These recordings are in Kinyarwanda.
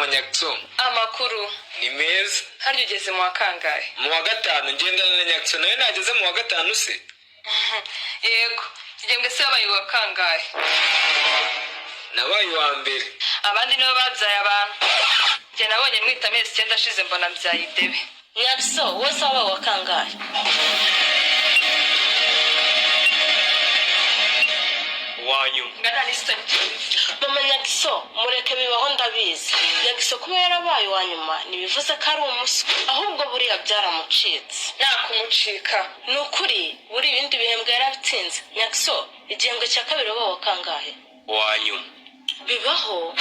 Nyakso. Amakuru Ni meza. haryo ugeze mu wa kangahe? Mu wa gatanu ngendana na Nyakso nawe nageze mu wa gatanu se. Yego, igembwe se wabaye wa kangahe? Nabaye wa mbere. Abandi nibo babyaye abantu. Njye nabonye mwita amezi 9 ashize mbona byaye idebe. Nyakso wose wabaye wa kangahe? Wanyu. Ngana nisitani. Mama Nyakso mureke bibaho ndabizi. Nyakso kuba yarabaye wa nyuma nibivuze ko ari umuswa, ahubwo buriya byaramucitse. Nakumucika. Nukuri buri ibindi bihembwe yarabitsinze. Nyakso igihembwe cya kabiri wabaye wa kangahe? Wanyu. Bibaho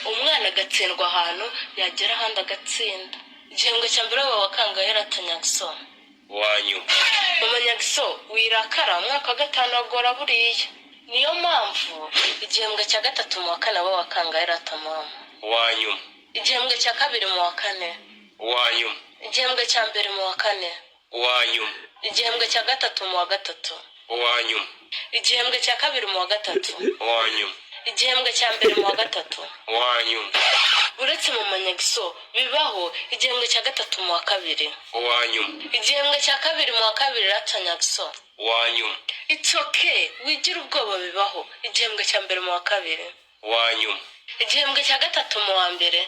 umwana agatsindwa ahantu yagera ahandi agatsinda. Igihembwe cya mbere wabaye wa kangahe rata Nyakso? Wanyu. Mama Nyakso wirakara umwaka wa gatanu agora buriya. Niyo mpamvu igihembwe cya gatatu mu wa kane wabaye wa kangahe rata mama? Wanyu. Igihembwe cya kabiri mu wa kane? Wanyu. Igihembwe cya mbere mu wa kane? Wanyu. Igihembwe cya gatatu mu wa gatatu? Wanyu. Igihembwe cya kabiri mu wa gatatu? Wanyu. Igihembwe cya mbere mu wa gatatu? Wanyu. Uretse mu Nyakso bibaho igihembwe cya gatatu mu wa kabiri? Wanyu. Igihembwe cya kabiri mu wa kabiri rata Nyakso? Wanyu. It's okay, wigira ubwoba bibaho igihembwe cya mbere mu wa kabiri? Wanyu. Igihembwe cya gatatu mu wa mbere?